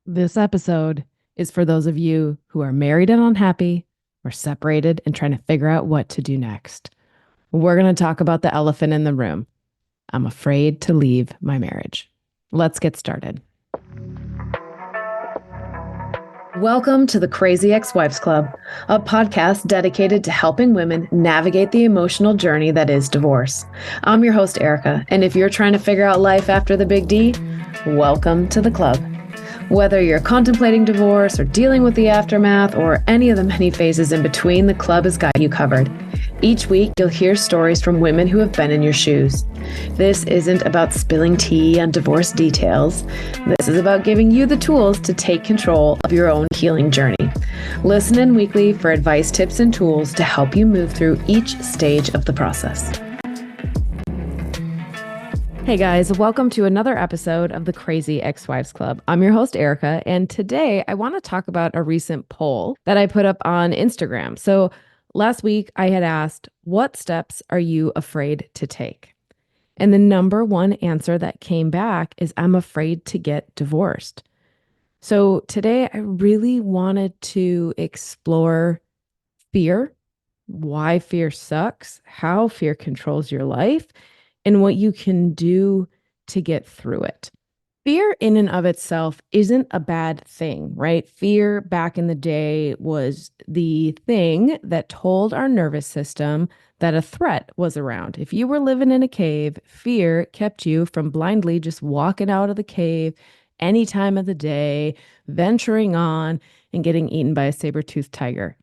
This episode is for those of you who are married and unhappy, or separated and trying to figure out what to do next. We're going to talk about the elephant in the room. I'm afraid to leave my marriage. Let's get started. Welcome to the Crazy Ex-Wives Club, a podcast dedicated to helping women navigate the emotional journey that is divorce. I'm your host, Erica, and if you're trying to figure out life after the big D, welcome to the club. Whether you're contemplating divorce or dealing with the aftermath or any of the many phases in between, the club has got you covered. Each week, you'll hear stories from women who have been in your shoes. This isn't about spilling tea on divorce details. This is about giving you the tools to take control of your own healing journey. Listen in weekly for advice, tips, and tools to help you move through each stage of the process. Hey guys, welcome to another episode of the Crazy Ex-Wives Club. I'm your host, Erica, and today I want to talk about a recent poll that I put up on Instagram. So last week I had asked, what steps are you afraid to take? And the number one answer that came back is, I'm afraid to get divorced. So today I really wanted to explore fear, why fear sucks, how fear controls your life, and what you can do to get through it. Fear in and of itself isn't a bad thing, right? Fear back in the day was the thing that told our nervous system that a threat was around. If you were living in a cave, fear kept you from blindly just walking out of the cave any time of the day, venturing on and getting eaten by a saber-toothed tiger.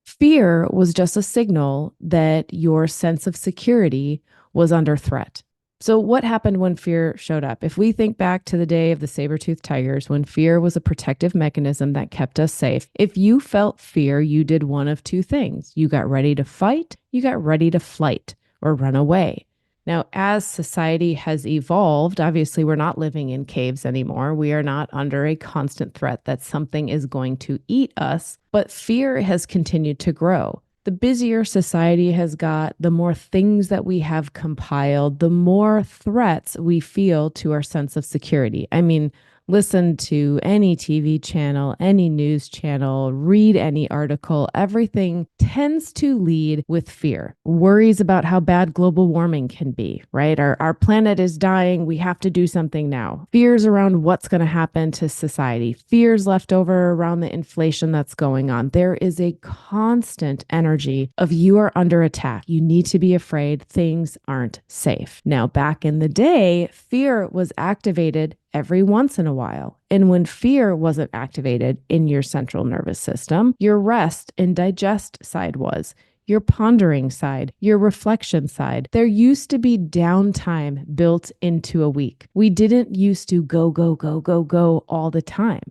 Fear was just a signal that your sense of security was under threat. So what happened when fear showed up? If we think back to the day of the saber-toothed tigers, when fear was a protective mechanism that kept us safe, if you felt fear, you did one of two things. You got ready to fight, you got ready to flight or run away. Now, as society has evolved, obviously we're not living in caves anymore. We are not under a constant threat that something is going to eat us, but fear has continued to grow. The busier society has got, the more things that we have compiled, the more threats we feel to our sense of security. I mean, listen to any TV channel, any news channel, read any article. Everything tends to lead with fear. Worries about how bad global warming can be, right? Our planet is dying. We have to do something now. Fears around what's going to happen to society. Fears left over around the inflation that's going on. There is a constant energy of you are under attack. You need to be afraid. Things aren't safe. Now, back in the day, fear was activated every once in a while. And when fear wasn't activated in your central nervous system, your rest and digest side was, your pondering side, your reflection side. There used to be downtime built into a week. We didn't used to go, go, go, go, go all the time.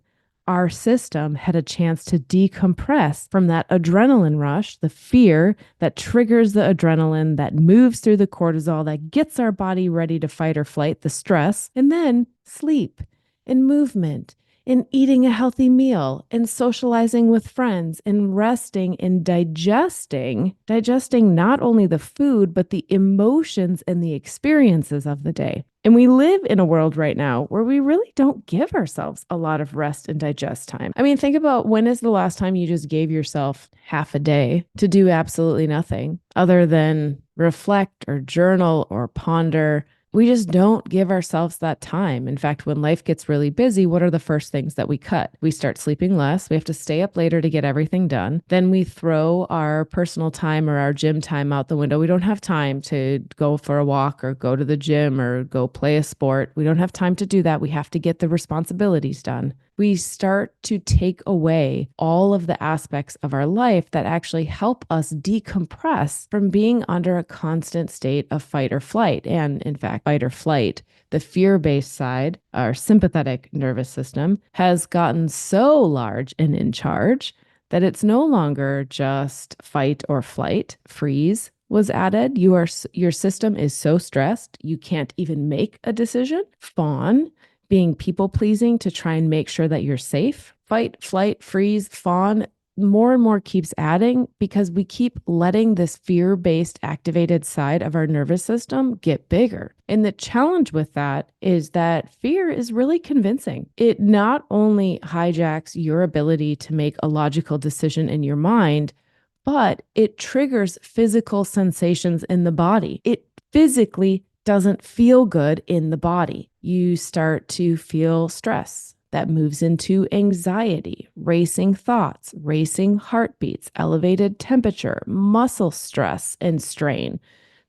Our system had a chance to decompress from that adrenaline rush, the fear that triggers the adrenaline, that moves through the cortisol, that gets our body ready to fight or flight, the stress, and then sleep and movement and eating a healthy meal and socializing with friends and resting and digesting not only the food, but the emotions and the experiences of the day. And we live in a world right now where we really don't give ourselves a lot of rest and digest time. I mean, think about, when is the last time you just gave yourself half a day to do absolutely nothing other than reflect or journal or ponder? We just don't give ourselves that time. In fact, when life gets really busy, what are the first things that we cut? We start sleeping less. We have to stay up later to get everything done. Then we throw our personal time or our gym time out the window. We don't have time to go for a walk or go to the gym or go play a sport. We don't have time to do that. We have to get the responsibilities done. We start to take away all of the aspects of our life that actually help us decompress from being under a constant state of fight or flight. And in fact, fight or flight, the fear-based side, our sympathetic nervous system, has gotten so large and in charge that it's no longer just fight or flight. Freeze was added. Your system is so stressed, you can't even make a decision. Fawn, being people pleasing to try and make sure that you're safe. Fight, flight, freeze, fawn, more and more keeps adding because we keep letting this fear-based activated side of our nervous system get bigger. And the challenge with that is that fear is really convincing. It not only hijacks your ability to make a logical decision in your mind, but it triggers physical sensations in the body. It physically doesn't feel good in the body. You start to feel stress that moves into anxiety, racing thoughts, racing heartbeats, elevated temperature, muscle stress and strain.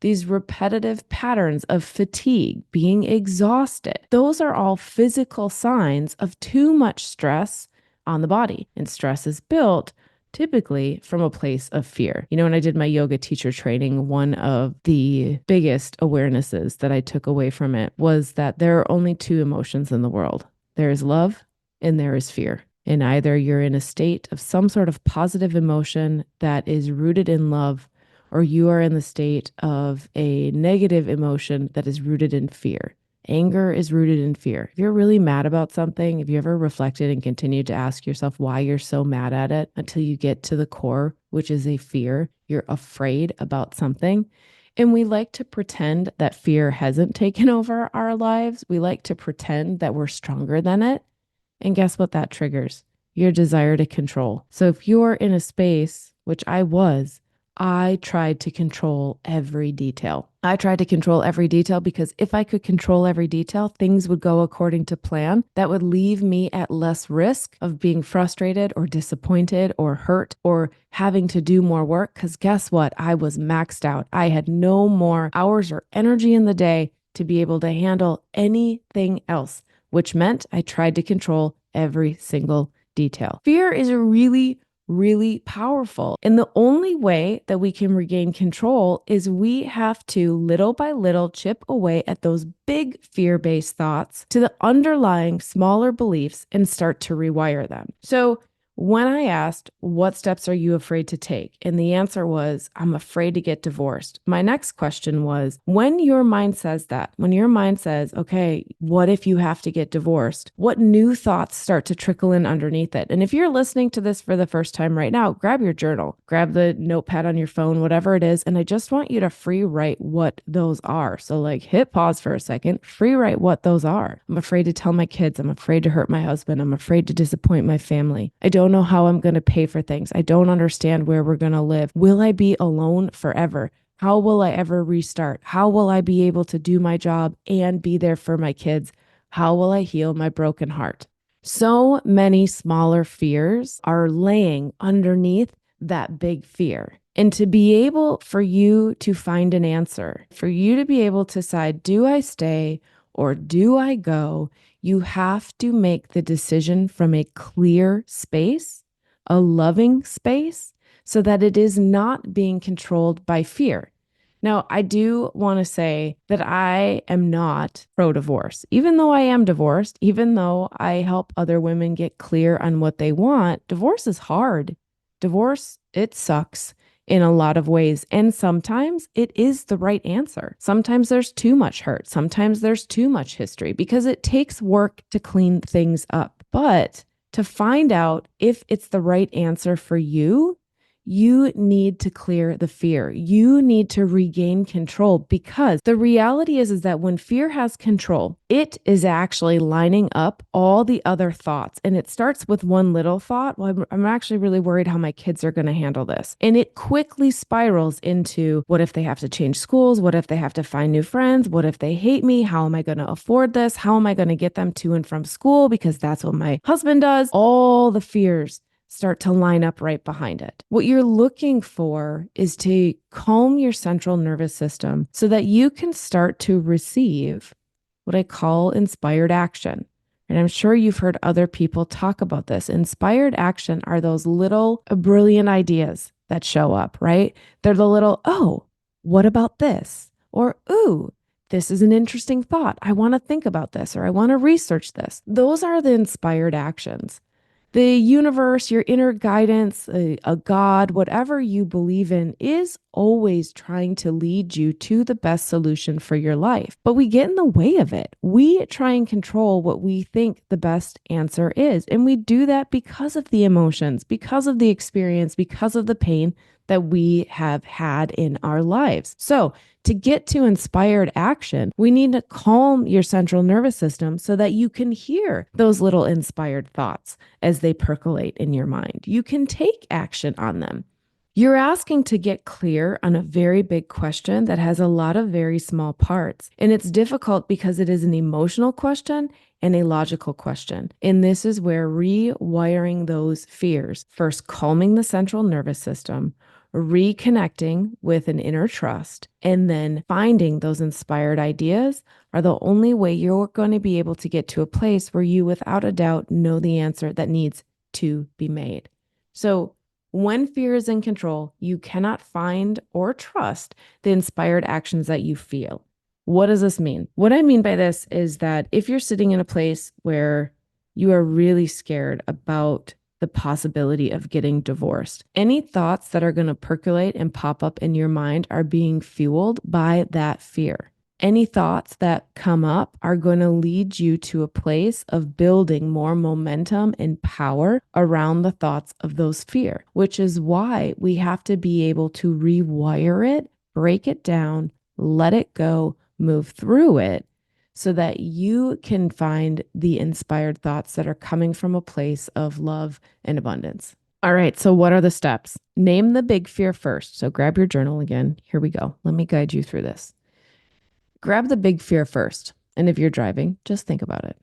These repetitive patterns of fatigue, being exhausted, those are all physical signs of too much stress on the body. And stress is built typically from a place of fear. You know, when I did my yoga teacher training, one of the biggest awarenesses that I took away from it was that there are only two emotions in the world. There is love and there is fear. And either you're in a state of some sort of positive emotion that is rooted in love, or you are in the state of a negative emotion that is rooted in fear. Anger is rooted in fear. If you're really mad about something, have you ever reflected and continued to ask yourself why you're so mad at it until you get to the core, which is a fear? You're afraid about something. And we like to pretend that fear hasn't taken over our lives. We like to pretend that we're stronger than it. And guess what that triggers? Your desire to control. So if you're in a space, which I tried to control every detail. I tried to control every detail because if I could control every detail, things would go according to plan. That would leave me at less risk of being frustrated or disappointed or hurt or having to do more work. Because guess what? I was maxed out. I had no more hours or energy in the day to be able to handle anything else, which meant I tried to control every single detail. Fear is really powerful. And the only way that we can regain control is we have to little by little chip away at those big fear-based thoughts to the underlying smaller beliefs and start to rewire them. So when I asked, what steps are you afraid to take? And the answer was, I'm afraid to get divorced. My next question was, when your mind says that, when your mind says, okay, what if you have to get divorced? What new thoughts start to trickle in underneath it? And if you're listening to this for the first time right now, grab your journal, grab the notepad on your phone, whatever it is. And I just want you to free write what those are. So like hit pause for a second, free write what those are. I'm afraid to tell my kids. I'm afraid to hurt my husband. I'm afraid to disappoint my family. I don't know how I'm going to pay for things. I don't understand where we're going to live. Will I be alone forever? How will I ever restart? How will I be able to do my job and be there for my kids? How will I heal my broken heart? So many smaller fears are laying underneath that big fear. And to be able for you to find an answer, for you to be able to decide, do I stay or do I go? You have to make the decision from a clear space, a loving space, so that it is not being controlled by fear. Now, I do want to say that I am not pro-divorce. Even though I am divorced, even though I help other women get clear on what they want, divorce is hard. Divorce, it sucks in a lot of ways. And sometimes it is the right answer. Sometimes there's too much hurt. Sometimes there's too much history because it takes work to clean things up. But to find out if it's the right answer for you, you need to clear the fear. You need to regain control because the reality is that when fear has control, it is actually lining up all the other thoughts. And it starts with one little thought. Well, I'm actually really worried how my kids are going to handle this. And it quickly spirals into what if they have to change schools? What if they have to find new friends? What if they hate me? How am I going to afford this? How am I going to get them to and from school? Because that's what my husband does. All the fears start to line up right behind it. What you're looking for is to calm your central nervous system so that you can start to receive what I call inspired action. And I'm sure you've heard other people talk about this. Inspired action are those little brilliant ideas that show up, right? They're the little, oh, what about this? Or, ooh, this is an interesting thought. I want to think about this or I want to research this. Those are the inspired actions. The universe, your inner guidance, a God, whatever you believe in, is always trying to lead you to the best solution for your life. But we get in the way of it. We try and control what we think the best answer is. And we do that because of the emotions, because of the experience, because of the pain that we have had in our lives. So, to get to inspired action, we need to calm your central nervous system so that you can hear those little inspired thoughts as they percolate in your mind. You can take action on them. You're asking to get clear on a very big question that has a lot of very small parts. And it's difficult because it is an emotional question and a logical question. And this is where rewiring those fears, first calming the central nervous system, reconnecting with an inner trust, and then finding those inspired ideas are the only way you're going to be able to get to a place where you, without a doubt, know the answer that needs to be made. So when fear is in control, you cannot find or trust the inspired actions that you feel. What does this mean? What I mean by this is that if you're sitting in a place where you are really scared about the possibility of getting divorced, any thoughts that are going to percolate and pop up in your mind are being fueled by that fear. Any thoughts that come up are going to lead you to a place of building more momentum and power around the thoughts of those fear, which is why we have to be able to rewire it, break it down, let it go, move through it, so that you can find the inspired thoughts that are coming from a place of love and abundance. All right, so what are the steps? Name the big fear first. So grab your journal again. Here we go. Let me guide you through this. Grab the big fear first. And if you're driving, just think about it.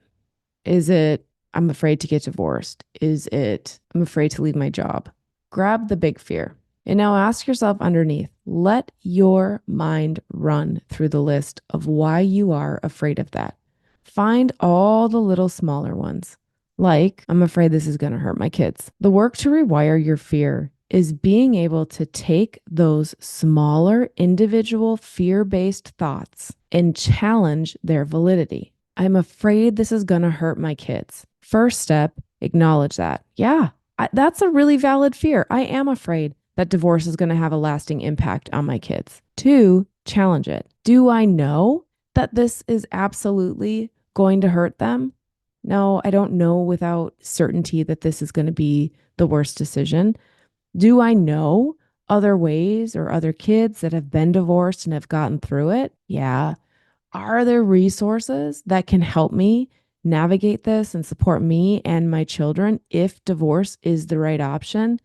Is it, I'm afraid to get divorced? Is it, I'm afraid to leave my job? Grab the big fear. And now ask yourself underneath, let your mind run through the list of why you are afraid of that. Find all the little smaller ones, like, I'm afraid this is going to hurt my kids. The work to rewire your fear is being able to take those smaller individual fear-based thoughts and challenge their validity. I'm afraid this is going to hurt my kids. First step, acknowledge that. Yeah, that's a really valid fear. I am afraid that divorce is going to have a lasting impact on my kids. 2, challenge it. Do I know that this is absolutely going to hurt them? No, I don't know without certainty that this is going to be the worst decision. Do I know other ways or other kids that have been divorced and have gotten through it? Yeah. Are there resources that can help me navigate this and support me and my children if divorce is the right option?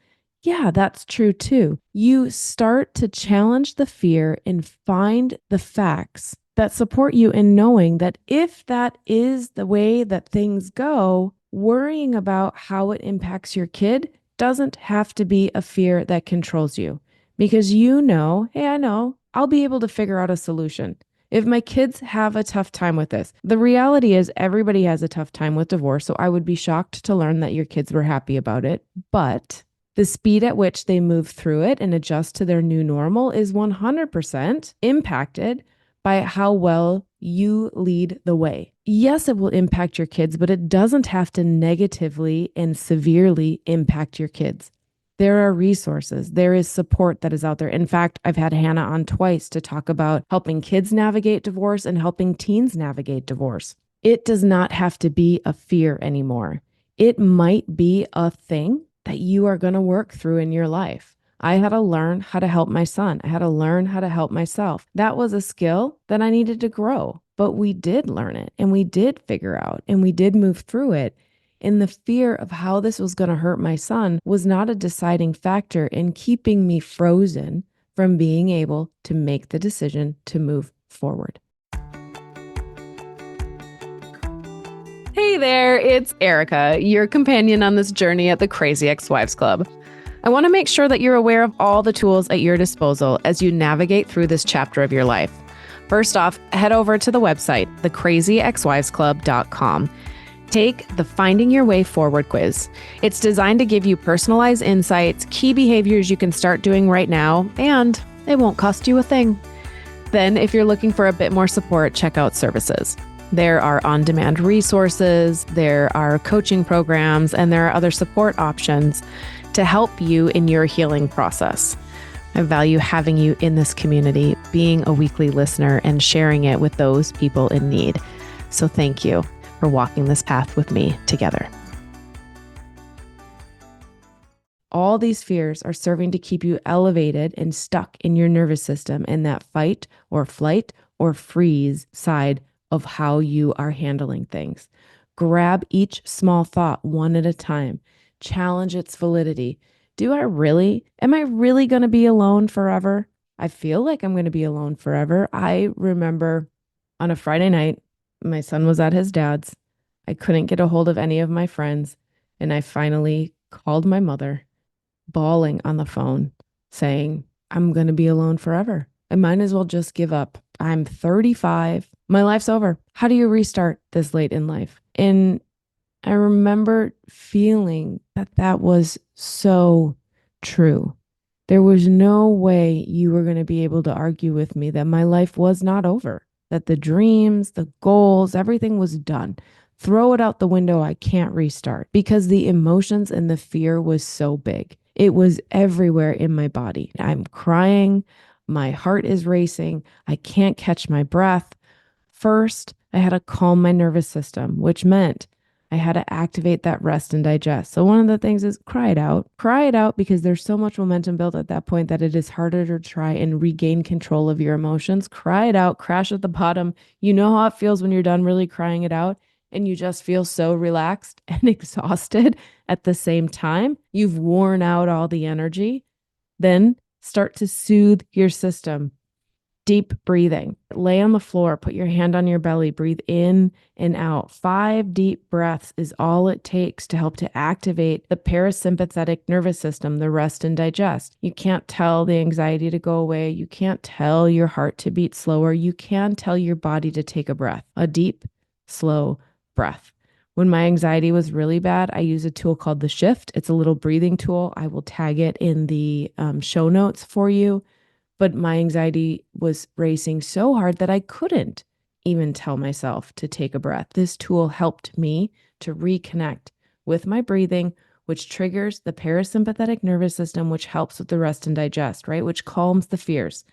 Yeah, that's true too. You start to challenge the fear and find the facts that support you in knowing that if that is the way that things go, worrying about how it impacts your kid doesn't have to be a fear that controls you, because you know, hey, I know, I'll be able to figure out a solution. If my kids have a tough time with this, the reality is everybody has a tough time with divorce. So I would be shocked to learn that your kids were happy about it. But the speed at which they move through it and adjust to their new normal is 100% impacted by how well you lead the way. Yes, it will impact your kids, but it doesn't have to negatively and severely impact your kids. There are resources. There is support that is out there. In fact, I've had Hannah on twice to talk about helping kids navigate divorce and helping teens navigate divorce. It does not have to be a fear anymore. It might be a thing that you are going to work through in your life. I had to learn how to help my son. I had to learn how to help myself. That was a skill that I needed to grow, but we did learn it and we did figure out and we did move through it. And the fear of how this was going to hurt my son was not a deciding factor in keeping me frozen from being able to make the decision to move forward. Hey there, it's Erica, your companion on this journey at the Crazy Ex-Wives Club. I want to make sure that you're aware of all the tools at your disposal as you navigate through this chapter of your life. First off, head over to the website, thecrazyexwivesclub.com. Take the Finding Your Way Forward quiz. It's designed to give you personalized insights, key behaviors you can start doing right now, and it won't cost you a thing. Then, if you're looking for a bit more support, check out services. There are on-demand resources, there are coaching programs, and there are other support options to help you in your healing process. I value having you in this community, being a weekly listener, and sharing it with those people in need. So thank you for walking this path with me together. All these fears are serving to keep you elevated and stuck in your nervous system in that fight or flight or freeze side of how you are handling things. Grab each small thought one at a time. Challenge its validity. Am I really going to be alone forever? I feel like I'm going to be alone forever. I remember on a Friday night, my son was at his dad's. I couldn't get a hold of any of my friends. And I finally called my mother, bawling on the phone, saying, I'm going to be alone forever. I might as well just give up. I'm 35. My life's over. How do you restart this late in life? And I remember feeling that that was so true. There was no way you were going to be able to argue with me that my life was not over, that the dreams, the goals, everything was done. Throw it out the window. I can't restart because the emotions and the fear was so big. It was everywhere in my body. I'm crying. My heart is racing. I can't catch my breath. First, I had to calm my nervous system, which meant I had to activate that rest and digest. So one of the things is cry it out. Cry it out because there's so much momentum built at that point that it is harder to try and regain control of your emotions. Cry it out, crash at the bottom. You know how it feels when you're done really crying it out and you just feel so relaxed and exhausted at the same time. You've worn out all the energy. Then start to soothe your system. Deep breathing. Lay on the floor, put your hand on your belly, breathe in and out. 5 deep breaths is all it takes to help to activate the parasympathetic nervous system, the rest and digest. You can't tell the anxiety to go away. You can't tell your heart to beat slower. You can tell your body to take a breath, a deep, slow breath. When my anxiety was really bad, I use a tool called the Shift. It's a little breathing tool. I will tag it in the show notes for you. But my anxiety was racing so hard that I couldn't even tell myself to take a breath. This tool helped me to reconnect with my breathing, which triggers the parasympathetic nervous system, which helps with the rest and digest, right? Which calms the fears.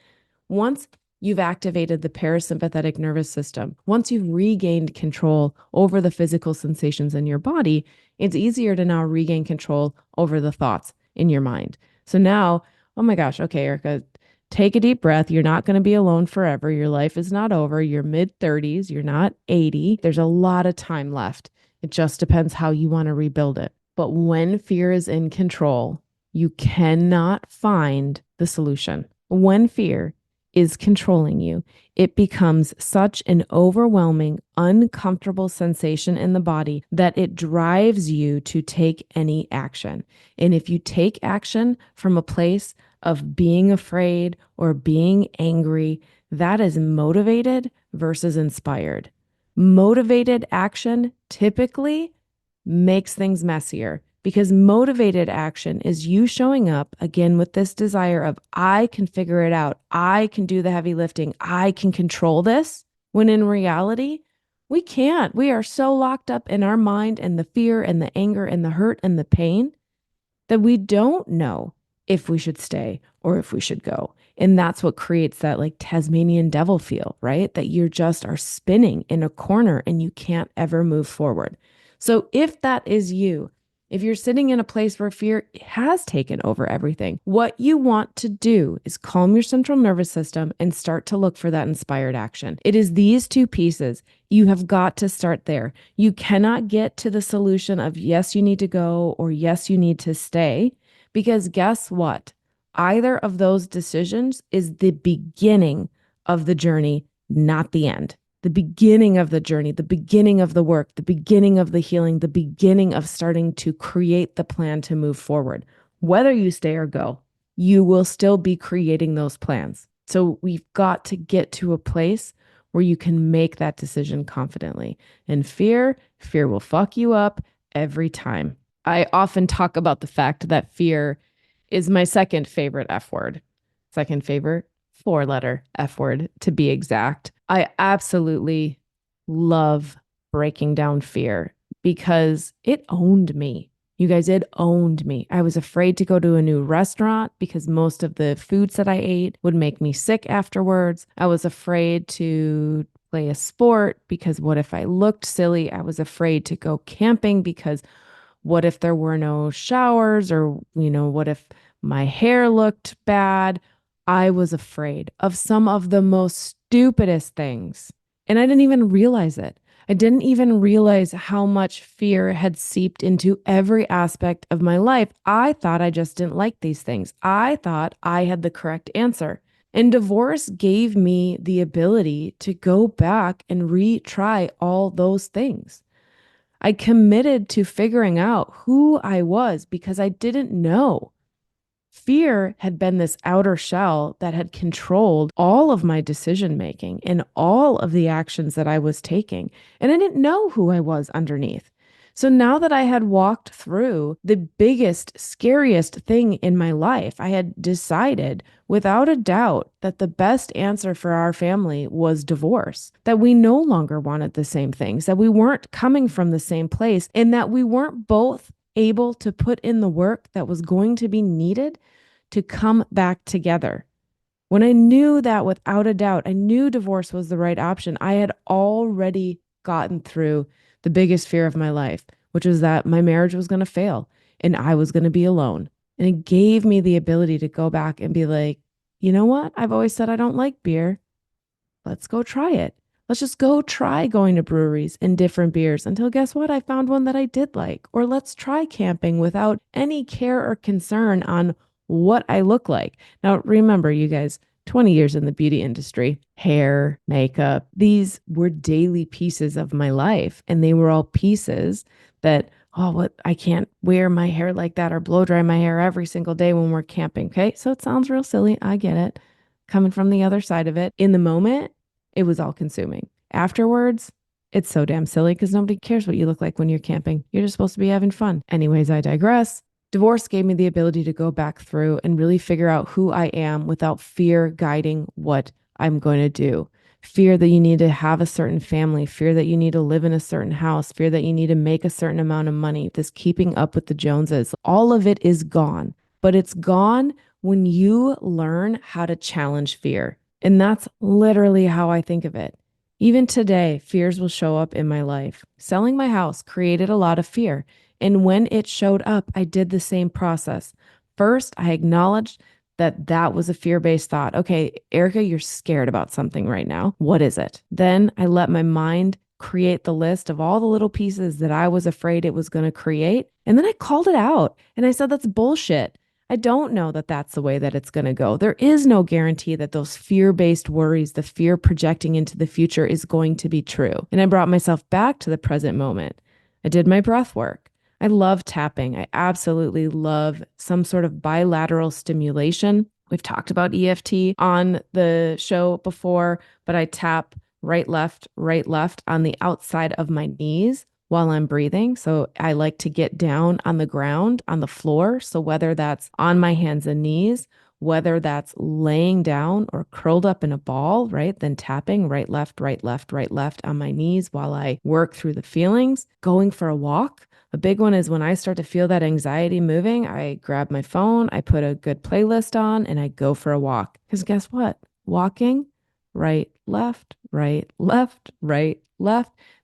Once you've activated the parasympathetic nervous system, once you've regained control over the physical sensations in your body, it's easier to now regain control over the thoughts in your mind. So now, oh my gosh, okay, Erica, take a deep breath. You're not going to be alone forever. Your life is not over. You're mid-30s. You're not 80. There's a lot of time left. It just depends how you want to rebuild it. But when fear is in control, you cannot find the solution. When fear is controlling you, it becomes such an overwhelming, uncomfortable sensation in the body that it drives you to take any action. And if you take action from a place of being afraid or being angry, that is motivated versus inspired. Motivated action typically makes things messier because motivated action is you showing up again with this desire of, I can figure it out. I can do the heavy lifting. I can control this. When in reality, we can't. We are so locked up in our mind and the fear and the anger and the hurt and the pain that we don't know if we should stay or if we should go. And that's what creates that like Tasmanian devil feel, right? That you just are spinning in a corner and you can't ever move forward. So if that is you, if you're sitting in a place where fear has taken over everything, what you want to do is calm your central nervous system and start to look for that inspired action. It is these two pieces. You have got to start there. You cannot get to the solution of yes, you need to go or yes, you need to stay, because guess what? Either of those decisions is the beginning of the journey, not the end. The beginning of the journey, the beginning of the work, the beginning of the healing, the beginning of starting to create the plan to move forward. Whether you stay or go, you will still be creating those plans. So we've got to get to a place where you can make that decision confidently. And fear will fuck you up every time. I often talk about the fact that fear is my second favorite F word. Second favorite 4-letter F word, to be exact. I absolutely love breaking down fear because it owned me. You guys, it owned me. I was afraid to go to a new restaurant because most of the foods that I ate would make me sick afterwards. I was afraid to play a sport because what if I looked silly? I was afraid to go camping because what if there were no showers or, what if my hair looked bad? I was afraid of some of the most stupidest things. And I didn't even realize it. I didn't even realize how much fear had seeped into every aspect of my life. I thought I just didn't like these things. I thought I had the correct answer. And divorce gave me the ability to go back and retry all those things. I committed to figuring out who I was because I didn't know. Fear had been this outer shell that had controlled all of my decision making and all of the actions that I was taking. And I didn't know who I was underneath. So now that I had walked through the biggest, scariest thing in my life, I had decided without a doubt that the best answer for our family was divorce, that we no longer wanted the same things, that we weren't coming from the same place, and that we weren't both able to put in the work that was going to be needed to come back together. When I knew that without a doubt, I knew divorce was the right option. I had already gotten through the biggest fear of my life, which was that my marriage was going to fail and I was going to be alone. And it gave me the ability to go back and be like, you know what? I've always said I don't like beer. Let's go try it. Let's just go try going to breweries and different beers until guess what? I found one that I did like. Or let's try camping without any care or concern on what I look like. Now, remember, you guys, 20 years in the beauty industry, hair, makeup, these were daily pieces of my life. And they were all pieces that, oh, what I can't wear my hair like that or blow dry my hair every single day when we're camping. Okay. So it sounds real silly. I get it. Coming from the other side of it. In the moment, it was all consuming. Afterwards, it's so damn silly because nobody cares what you look like when you're camping. You're just supposed to be having fun. Anyways, I digress. Divorce gave me the ability to go back through and really figure out who I am without fear guiding what I'm going to do. Fear that you need to have a certain family, fear that you need to live in a certain house, fear that you need to make a certain amount of money, this keeping up with the Joneses. All of it is gone, but it's gone when you learn how to challenge fear. And that's literally how I think of it. Even today, fears will show up in my life. Selling my house created a lot of fear. And when it showed up, I did the same process. First, I acknowledged that that was a fear-based thought. Okay, Erica, you're scared about something right now. What is it? Then I let my mind create the list of all the little pieces that I was afraid it was going to create. And then I called it out and I said, that's bullshit. I don't know that that's the way that it's going to go. There is no guarantee that those fear-based worries, the fear projecting into the future is going to be true. And I brought myself back to the present moment. I did my breath work. I love tapping. I absolutely love some sort of bilateral stimulation. We've talked about EFT on the show before, but I tap right, left on the outside of my knees while I'm breathing. So I like to get down on the ground, on the floor. So whether that's on my hands and knees, whether that's laying down or curled up in a ball, right? Then tapping right, left on my knees while I work through the feelings, going for a walk. A big one is when I start to feel that anxiety moving, I grab my phone, I put a good playlist on, and I go for a walk. Because guess what? Walking, right, left, right, left.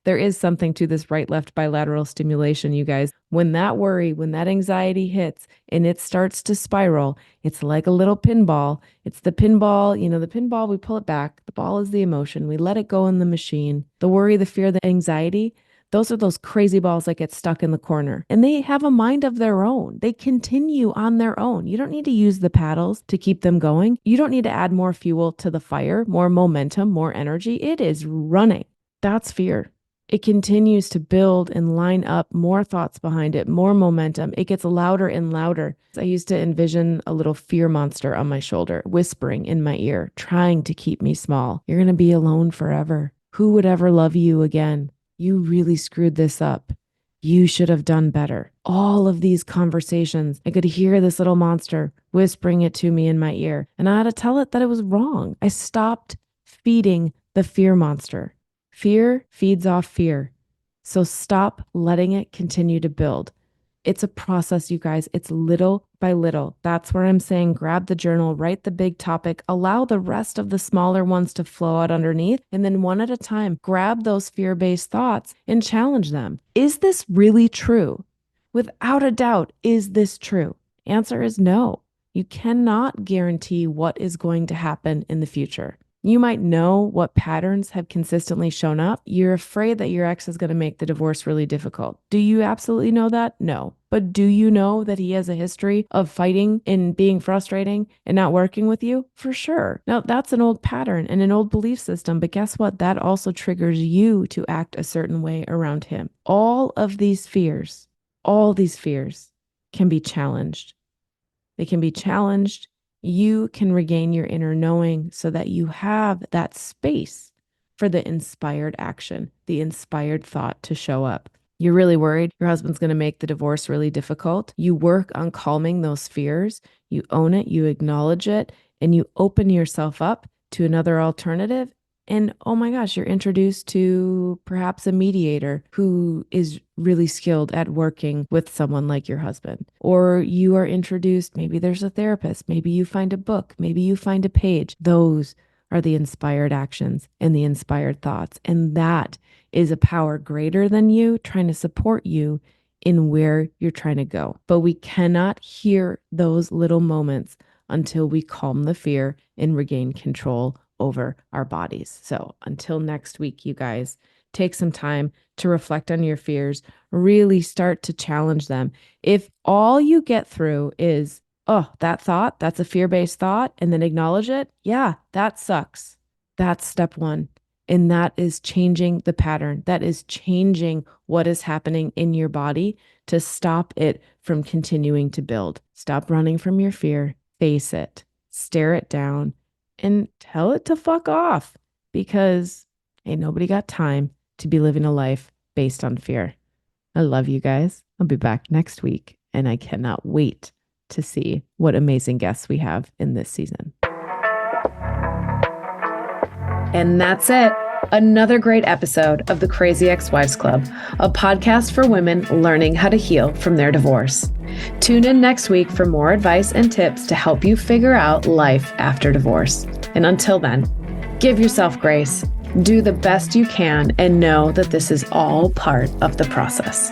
There is something to this right left bilateral stimulation, you guys. When that worry, when that anxiety hits and it starts to spiral, it's like a little pinball. It's the pinball, the pinball, we pull it back. The ball is the emotion. We let it go in the machine. The worry, the fear, the anxiety, those are those crazy balls that get stuck in the corner. And they have a mind of their own. They continue on their own. You don't need to use the paddles to keep them going. You don't need to add more fuel to the fire, more momentum, more energy. It is running. That's fear. It continues to build and line up more thoughts behind it, more momentum. It gets louder and louder. I used to envision a little fear monster on my shoulder, whispering in my ear, trying to keep me small. You're going to be alone forever. Who would ever love you again? You really screwed this up. You should have done better. All of these conversations, I could hear this little monster whispering it to me in my ear, and I had to tell it that it was wrong. I stopped feeding the fear monster. Fear feeds off fear. So stop letting it continue to build. It's a process, you guys. It's little by little. That's where I'm saying grab the journal, write the big topic, allow the rest of the smaller ones to flow out underneath, and then one at a time, grab those fear-based thoughts and challenge them. Is this really true? Without a doubt, is this true? Answer is no. You cannot guarantee what is going to happen in the future. You might know what patterns have consistently shown up. You're afraid that your ex is going to make the divorce really difficult. Do you absolutely know that? No. But do you know that he has a history of fighting and being frustrating and not working with you? For sure. Now, that's an old pattern and an old belief system, but guess what? That also triggers you to act a certain way around him. All these fears can be challenged. They can be challenged. You can regain your inner knowing so that you have that space for the inspired action, the inspired thought to show up. You're really worried your husband's going to make the divorce really difficult. You work on calming those fears. You own it, you acknowledge it, and you open yourself up to another alternative. And oh my gosh, you're introduced to perhaps a mediator who is really skilled at working with someone like your husband. Or you are introduced, maybe there's a therapist, maybe you find a book, maybe you find a page. Those are the inspired actions and the inspired thoughts. And that is a power greater than you trying to support you in where you're trying to go. But we cannot hear those little moments until we calm the fear and regain control over our bodies. So until next week, you guys, take some time to reflect on your fears, really start to challenge them. If all you get through is, oh, that thought, that's a fear-based thought, and then acknowledge it, yeah, that sucks. That's step one. And that is changing the pattern. That is changing what is happening in your body to stop it from continuing to build. Stop running from your fear. Face it. Stare it down. And tell it to fuck off, because ain't nobody got time to be living a life based on fear. I love you guys. I'll be back next week, and I cannot wait to see what amazing guests we have in this season. And that's it. Another great episode of the Crazy Ex-Wives Club, a podcast for women learning how to heal from their divorce. Tune in next week for more advice and tips to help you figure out life after divorce. And until then, give yourself grace, do the best you can, and know that this is all part of the process.